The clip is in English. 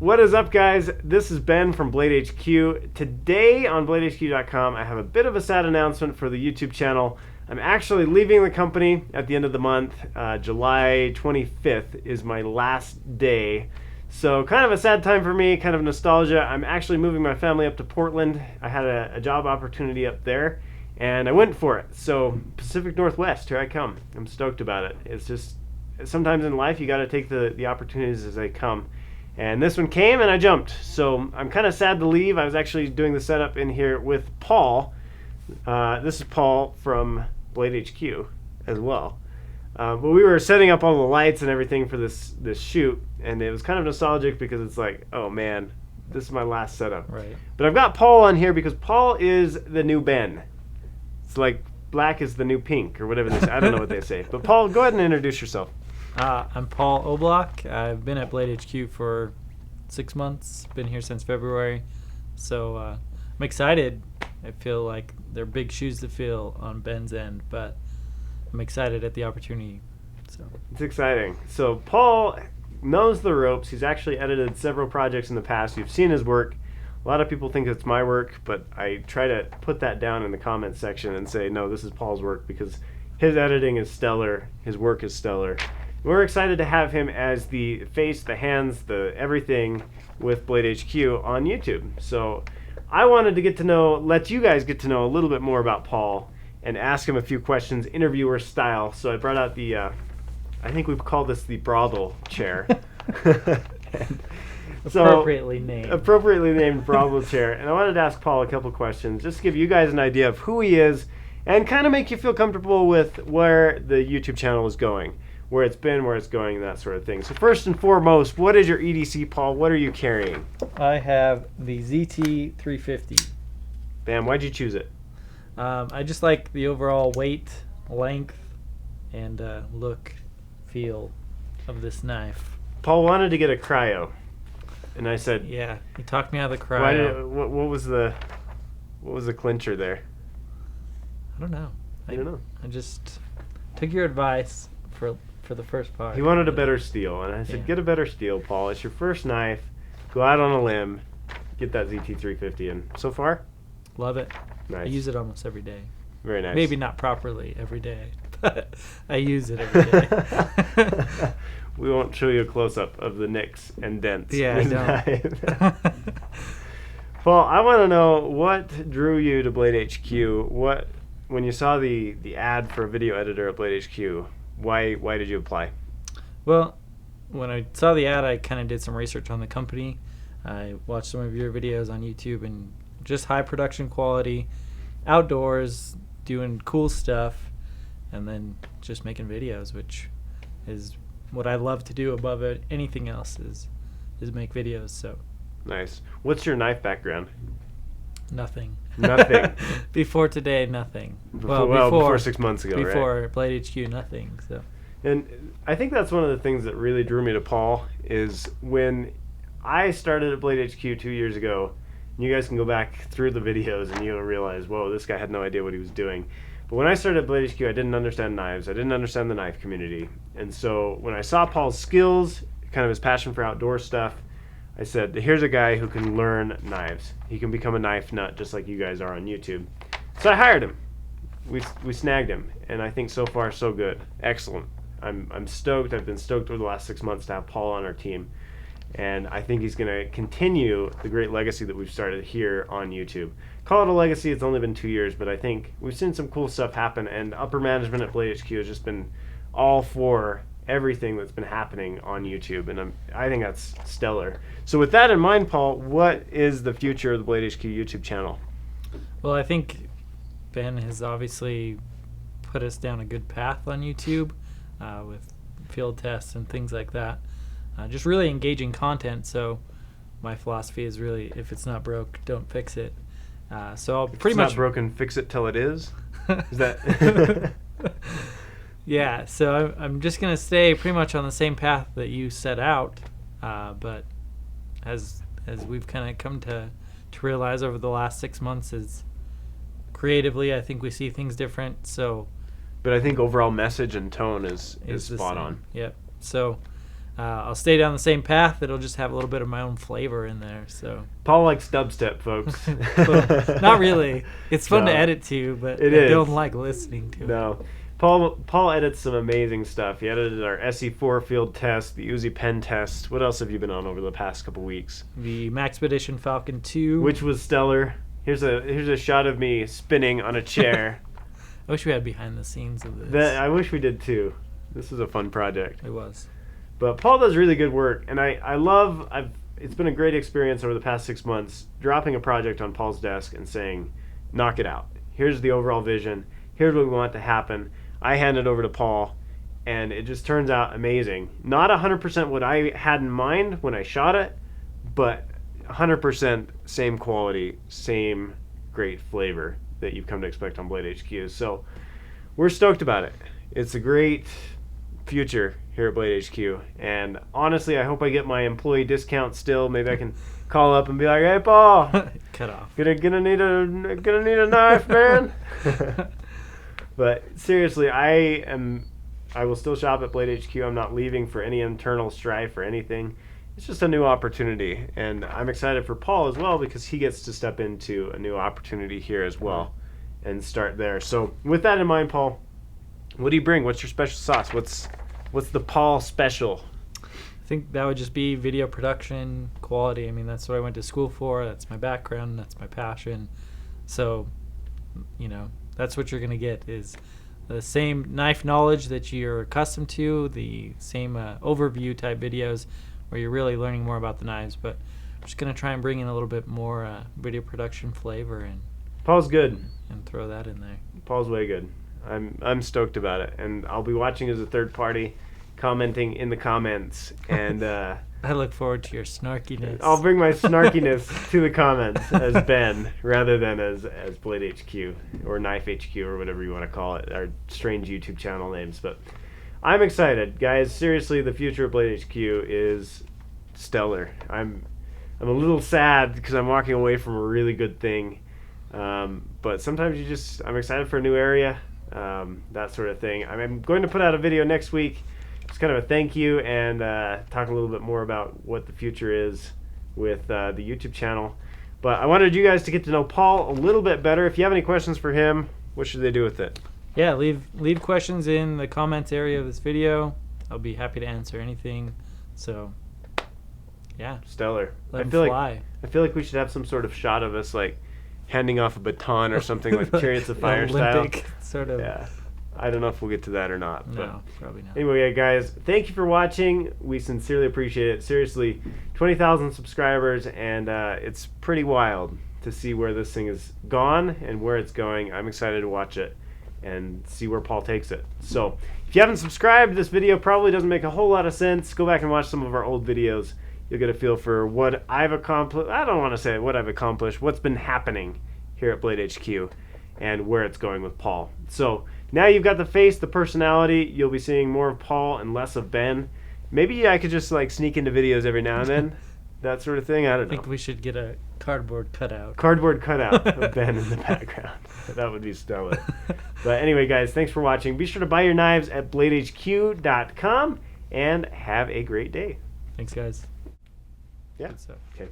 What is up, guys? This is Ben from Blade HQ. Today on BladeHQ.com, I have a bit of a sad announcement for the YouTube channel. I'm actually leaving the company at the end of the month. July 25th is my last day. So kind of a sad time for me, kind of nostalgia. I'm actually moving my family up to Portland. I had a job opportunity up there, and I went for it. So Pacific Northwest, here I come. I'm stoked about it. It's just, sometimes in life you got to take the opportunities as they come. And this one came and I jumped. So I'm kind of sad to leave. I was actually doing the setup in here with Paul. This is Paul from Blade HQ as well. But we were setting up all the lights and everything for this shoot, and it was kind of nostalgic because it's like, oh man, this is my last setup. Right. But I've got Paul on here because Paul is the new Ben. It's like black is the new pink or whatever they say. I don't know what they say. But Paul, go ahead and introduce yourself. I'm Paul Oblock. I've been at Blade HQ for 6 months. Been here since February. So I'm excited. I feel like they're big shoes to fill on Ben's end, but I'm excited at the opportunity. So it's exciting. So Paul knows the ropes. He's actually edited several projects in the past. You've seen his work. A lot of people think it's my work, but I try to put that down in the comments section and say, no, this is Paul's work because his editing is stellar. His work is stellar. We're excited to have him as the face, the hands, the everything with Blade HQ on YouTube. So I wanted to let you guys get to know a little bit more about Paul and ask him a few questions, interviewer style. So I brought out the, I think we've called this the brothel chair. Appropriately named brothel chair. And I wanted to ask Paul a couple questions, just to give you guys an idea of who he is and kind of make you feel comfortable with where the YouTube channel is going. Where it's been, where it's going, that sort of thing. So first and foremost, what is your EDC, Paul? What are you carrying? I have the ZT350. Bam, why'd you choose it? I just like the overall weight, length, and look, feel of this knife. Paul wanted to get a cryo, and I said, yeah, he talked me out of the cryo. What was the clincher there? I don't know. I don't know. I just took your advice for the first part. He wanted a better steel, and I said, Yeah. Get a better steel, Paul. It's your first knife. Go out on a limb. Get that ZT350 in. So far? Love it. Nice. I use it almost every day. Very nice. Maybe not properly every day, but I use it every day. We won't show you a close-up of the nicks and dents. Yeah, I don't. Paul, I want to know what drew you to Blade HQ. When you saw the ad for a video editor at Blade HQ, why did you apply? Well, when I saw the ad, I kind of did some research on the company. I watched some of your videos on YouTube, and just high production quality, outdoors, doing cool stuff, and then just making videos, which is what I love to do above anything else is make videos. So nice. What's your knife background? Nothing. Before today, nothing. Before 6 months ago, before right? Blade HQ, nothing. So. And I think that's one of the things that really drew me to Paul is when I started at Blade HQ 2 years ago. You guys can go back through the videos and you'll realize, whoa, this guy had no idea what he was doing. But when I started at Blade HQ, I didn't understand knives. I didn't understand the knife community. And so when I saw Paul's skills, kind of his passion for outdoor stuff, I said, here's a guy who can learn knives. He can become a knife nut just like you guys are on YouTube. So I hired him. We snagged him, and I think so far so good. Excellent. I'm stoked. I've been stoked over the last 6 months to have Paul on our team, and I think he's going to continue the great legacy that we've started here on YouTube. Call it a legacy. It's only been 2 years, but I think we've seen some cool stuff happen, and upper management at Blade HQ has just been all for everything that's been happening on YouTube, and I think that's stellar. So with that in mind, Paul, what is the future of the Blade HQ YouTube channel? Well, I think Ben has obviously put us down a good path on YouTube with field tests and things like that. Just really engaging content. So my philosophy is really, if it's not broke, don't fix it. So I'll pretty much not broken, fix it till it is. Is that? Yeah, so I'm just going to stay pretty much on the same path that you set out, but as we've kind of come to realize over the last 6 months is creatively, I think we see things different. So, but I think overall message and tone is the spot same. on. Yep. So I'll stay down the same path. It'll just have a little bit of my own flavor in there. So Paul likes dubstep, folks. Well, not really. It's fun No. to edit to, but It I is. don't like listening to it. No. Paul edits some amazing stuff. He edited our SE4 field test, the Uzi pen test. What else have you been on over the past couple weeks? The Maxpedition Falcon 2. Which was stellar. Here's a shot of me spinning on a chair. I wish we had behind the scenes of this. I wish we did too. This was a fun project. It was. But Paul does really good work, and it's been a great experience over the past 6 months dropping a project on Paul's desk and saying, knock it out. Here's the overall vision. Here's what we want to happen. I hand it over to Paul, and it just turns out amazing. Not 100% what I had in mind when I shot it, but 100% same quality, same great flavor that you've come to expect on Blade HQ. So we're stoked about it. It's a great future here at Blade HQ, and honestly, I hope I get my employee discount still. Maybe I can call up and be like, "Hey, Paul, Cut off. gonna need a knife, man." But seriously, I will still shop at Blade HQ. I'm not leaving for any internal strife or anything. It's just a new opportunity, and I'm excited for Paul as well because he gets to step into a new opportunity here as well and start there. So with that in mind, Paul, what do you bring? What's your special sauce? What's the Paul special? I think that would just be video production quality. I mean, that's what I went to school for. That's my background. That's my passion. So, that's what you're going to get is the same knife knowledge that you're accustomed to, the same overview type videos where you're really learning more about the knives. But I'm just going to try and bring in a little bit more video production flavor and Paul's good. throw that in there. Paul's way good. I'm stoked about it, and I'll be watching as a third party, commenting in the comments, and I look forward to your snarkiness. I'll bring my snarkiness to the comments as Ben rather than as Blade HQ or Knife HQ or whatever you want to call it, our strange YouTube channel names. But I'm excited, guys. Seriously, the future of Blade HQ is stellar. I'm a little sad because I'm walking away from a really good thing, but sometimes I'm excited for a new area, that sort of thing. I'm going to put out a video next week. It's kind of a thank you and talk a little bit more about what the future is with the YouTube channel. But I wanted you guys to get to know Paul a little bit better. If you have any questions for him, what should they do with it? Yeah, leave questions in the comments area of this video. I'll be happy to answer anything. So, yeah. Stellar. Let him fly. I feel like we should have some sort of shot of us like handing off a baton or something like Chariots of Fire Olympic style. sort of. Yeah. I don't know if we'll get to that or not. No, probably not. Anyway, guys, thank you for watching. We sincerely appreciate it. Seriously, 20,000 subscribers, and it's pretty wild to see where this thing is gone and where it's going. I'm excited to watch it and see where Paul takes it. So, if you haven't subscribed, this video probably doesn't make a whole lot of sense. Go back and watch some of our old videos. You'll get a feel for what I've accomplished. I don't want to say what I've accomplished, what's been happening here at Blade HQ and where it's going with Paul. So, now you've got the face, the personality. You'll be seeing more of Paul and less of Ben. Maybe I could just like sneak into videos every now and then, that sort of thing. I don't know. I think we should get a cardboard cutout. Cardboard cutout of Ben in the background. That would be stellar. But anyway, guys, thanks for watching. Be sure to buy your knives at bladehq.com and have a great day. Thanks, guys. Yeah. Good stuff. Okay.